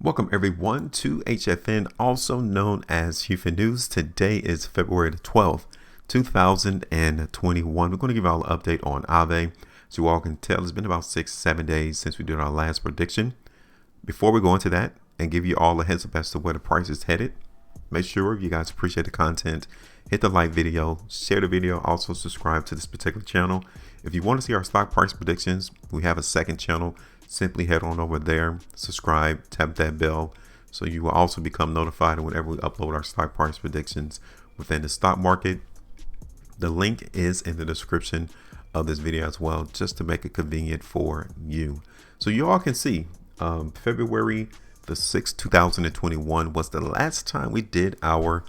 Welcome everyone to HueFin, also known as HueFin News. Today is February the 12th, 2021. We're going to give you all an update on Aave. So you all can tell it's been about 6-7 days since we did our last prediction. Before we go into that and give you all a heads up as to where the price is headed, make sure if you guys appreciate the content, hit the like video, share the video, also subscribe to this particular channel. If you want to see our stock price predictions, we have a second channel. Simply head on over there, subscribe, tap that bell, so you will also become notified whenever we upload our stock price predictions within the stock market. The link is in the description of this video as well, just to make it convenient for you. So you all can see February the 6th, 2021 was the last time we did our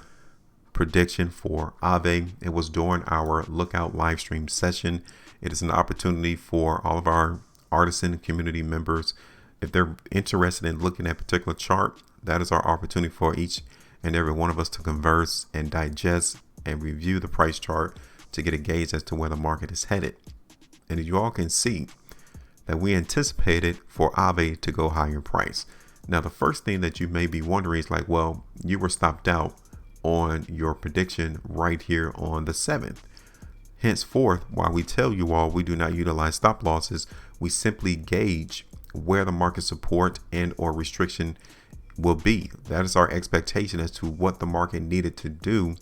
prediction for Aave. It was during our Lookout live stream session. It is an opportunity for all of our artisan community members, if they're interested in looking at a particular chart, that is our opportunity for each and every one of us to converse and digest and review the price chart to get a gauge as to where the market is headed. And you all can see that we anticipated for Aave to go higher in price. Now, the first thing that you may be wondering is like, well, you were stopped out on your prediction right here on the 7th. Henceforth, while we tell you all we do not utilize stop losses, we simply gauge where the market support and or restriction will be. That is our expectation as to what the market needed to do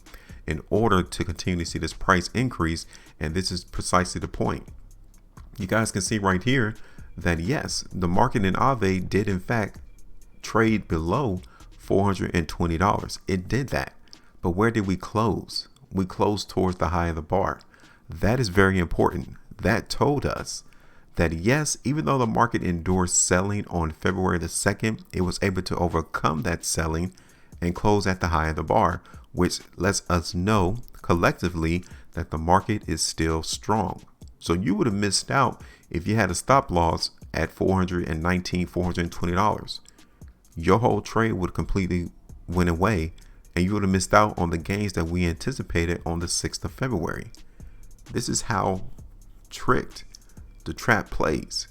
in order to continue to see this price increase. And this is precisely the point. You guys can see right here that yes, the market in Aave did in fact trade below $420. It did that. But where did we close? We closed towards the high of the bar. That is very important. That told us that yes, even though the market endured selling on February the 2nd, it was able to overcome that selling and close at the high of the bar, which lets us know collectively that the market is still strong. So you would have missed out if you had a stop loss at $419, $420. Your whole trade would completely went away and you would have missed out on the gains that we anticipated on the 6th of February. This is how tricked the trap plays.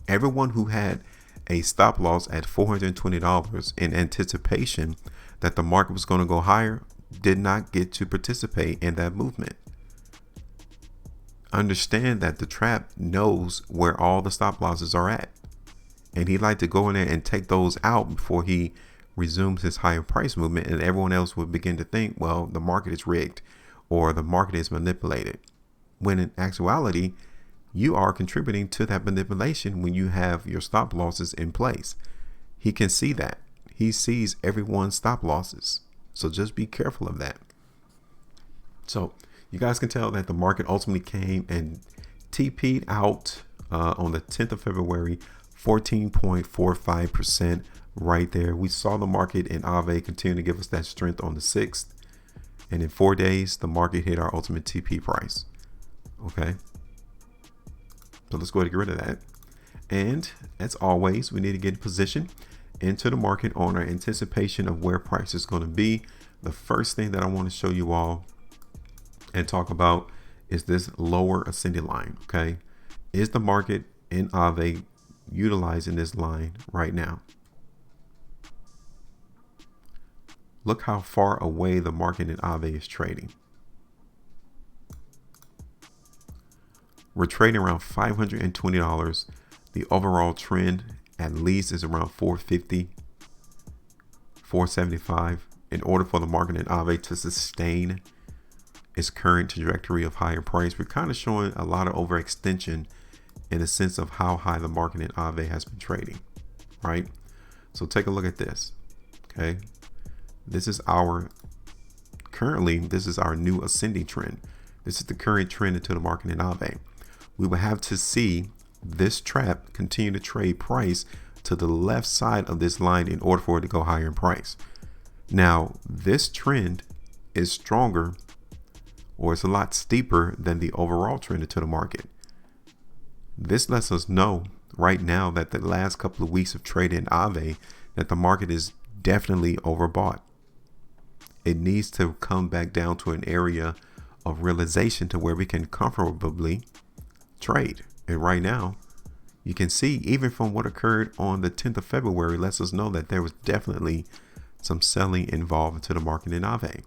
Everyone who had a stop loss at $420 in anticipation that the market was going to go higher did not get to participate in that movement. Understand that the trap knows where all the stop losses are at, and he'd like to go in there and take those out before he resumes his higher price movement, and everyone else would begin to think, well, the market is rigged or the market is manipulated, when in actuality you are contributing to that manipulation when you have your stop losses in place. He can see that. He sees everyone's stop losses. So just be careful of that. So you guys can tell that the market ultimately came and TP'd out on the 10th of February, 14.45% right there. We saw the market in Aave continue to give us that strength on the 6th. And in 4 days, the market hit our ultimate TP price. Okay. So let's go ahead and get rid of that. And as always, we need to get in position into the market on our anticipation of where price is going to be. The first thing that I want to show you all and talk about is this lower ascending line. Okay. Is the market in Aave utilizing this line right now? Look how far away the market in Aave is trading. We're trading around $520. The overall trend at least is around $450, $475. In order for the market in Aave to sustain its current trajectory of higher price, we're kind of showing a lot of overextension in the sense of how high the market in Aave has been trading, right? So take a look at this. Okay. This is our new ascending trend. This is the current trend into the market in Aave. We will have to see this trap continue to trade price to the left side of this line in order for it to go higher in price. Now, this trend is stronger, or it's a lot steeper than the overall trend into the market. This lets us know right now that the last couple of weeks of trading in Aave, that the market is definitely overbought. It needs to come back down to an area of realization to where we can comfortably trade. And right now, You can see even from what occurred on the 10th of February lets us know that there was definitely some selling involved into the market in Aave.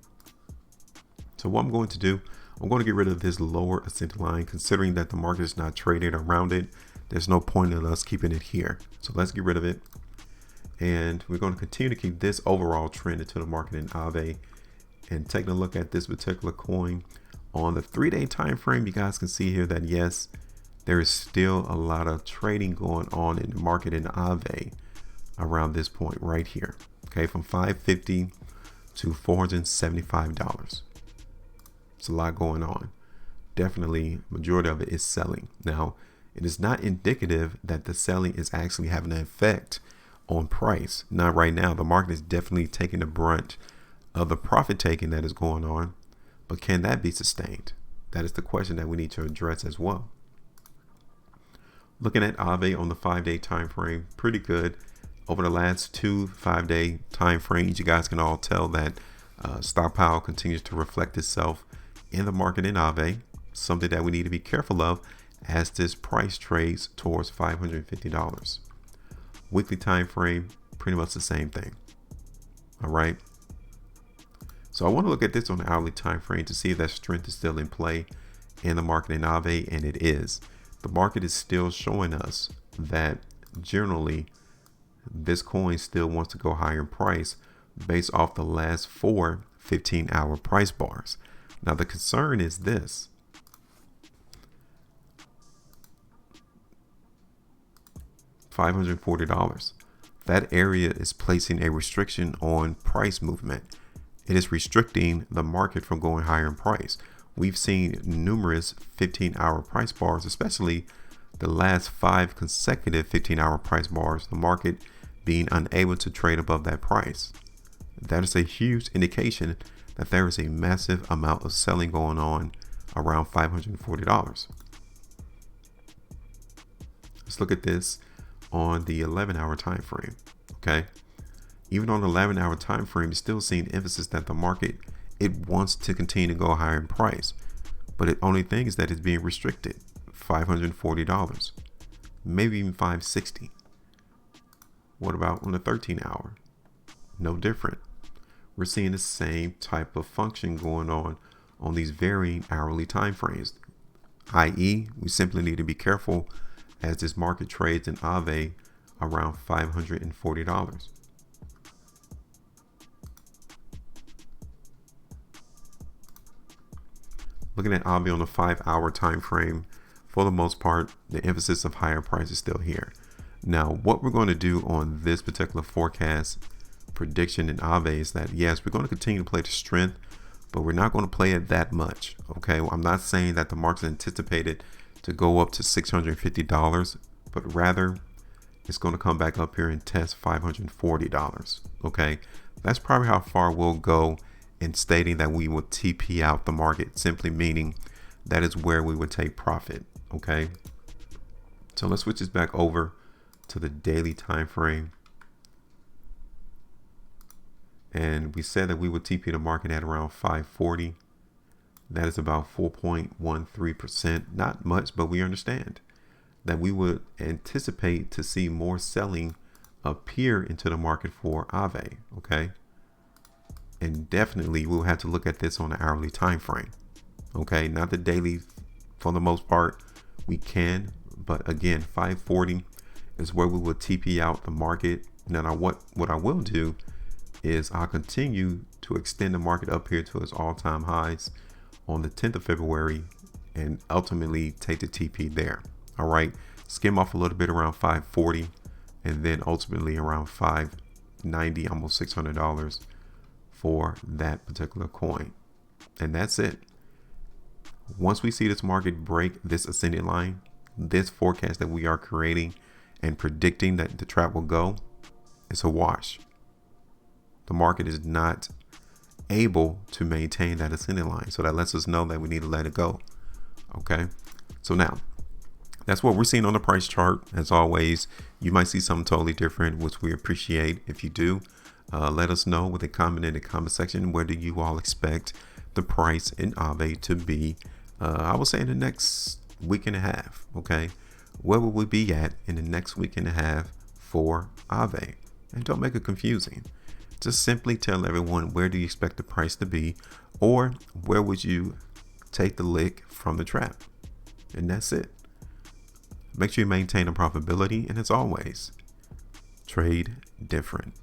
So what I'm going to do, I'm going to get rid of this lower ascending line, considering that the market is not traded around it. There's no point in us keeping it here. So let's get rid of it. And we're going to continue to keep this overall trend into the market in Aave. And taking a look at this particular coin on the 3-day time frame, you guys can see here that yes, there is still a lot of trading going on in the market in Aave around this point right here. Okay, from $550 to $475. It's a lot going on. Definitely, majority of it is selling. Now, it is not indicative that the selling is actually having an effect on price. Not right now. The market is definitely taking the brunt of the profit taking that is going on. But can that be sustained? That is the question that we need to address as well. Looking at Aave on the 5-day time frame, pretty good. Over the last 2 5-day time frames, you guys can all tell that stockpile continues to reflect itself in the market in Aave, something that we need to be careful of as this price trades towards $550. Weekly time frame, pretty much the same thing. All right. So I want to look at this on the hourly time frame to see if that strength is still in play in the market in Aave, and it is. The market is still showing us that generally this coin still wants to go higher in price based off the last 4 15-hour price bars. Now the concern is this. $540. That area is placing a restriction on price movement. It is restricting the market from going higher in price. We've seen numerous 15-hour price bars, especially the last 5 consecutive 15-hour price bars, the market being unable to trade above that price. That is a huge indication that there is a massive amount of selling going on around $540. Let's look at this on the 11-hour time frame. Okay, even on the 11-hour time frame, you're still seeing emphasis that the market, it wants to continue to go higher in price, but the only thing is that it's being restricted. $540, maybe even $560. What about on the 13-hour? No different. We're seeing the same type of function going on these varying hourly time frames, i.e., we simply need to be careful as this market trades in Aave around $540. Looking at Aave on the 5-hour time frame, for the most part, the emphasis of higher price is still here. Now, what we're going to do on this particular forecast prediction in Aave is that yes, we're going to continue to play the strength, but we're not going to play it that much. Okay, well, I'm not saying that the market's anticipated to go up to $650, but rather it's going to come back up here and test $540. Okay, that's probably how far we'll go in stating that we will TP out the market, simply meaning that is where we would take profit. Okay, so let's switch this back over to the daily time frame. And we said that we would TP the market at around 540. That is about 4.13%. Not much, but we understand that we would anticipate to see more selling appear into the market for Aave. Okay. And definitely we'll have to look at this on the hourly time frame. Okay. Not the daily for the most part. We can, but again, 540 is where we will TP out the market. Now, what I will do is I'll continue to extend the market up here to its all-time highs on the 10th of February and ultimately take the TP there. All right, skim off a little bit around 540 and then ultimately around 590, almost $600 for that particular coin. And that's it. Once we see this market break this ascending line, this forecast that we are creating and predicting that the trap will go, it's a wash. The market is not able to maintain that ascending line. So that lets us know that we need to let it go. Okay. So now that's what we're seeing on the price chart. As always, you might see something totally different, which we appreciate. If you do, let us know with a comment in the comment section. Where do you all expect the price in Aave to be? I would say in the next week and a half. Okay. where will we be at in the next week and a half for Aave? And don't make it confusing. Just simply tell everyone where do you expect the price to be, or where would you take the lick from the trap. And that's it. Make sure you maintain a profitability, and as always, trade different.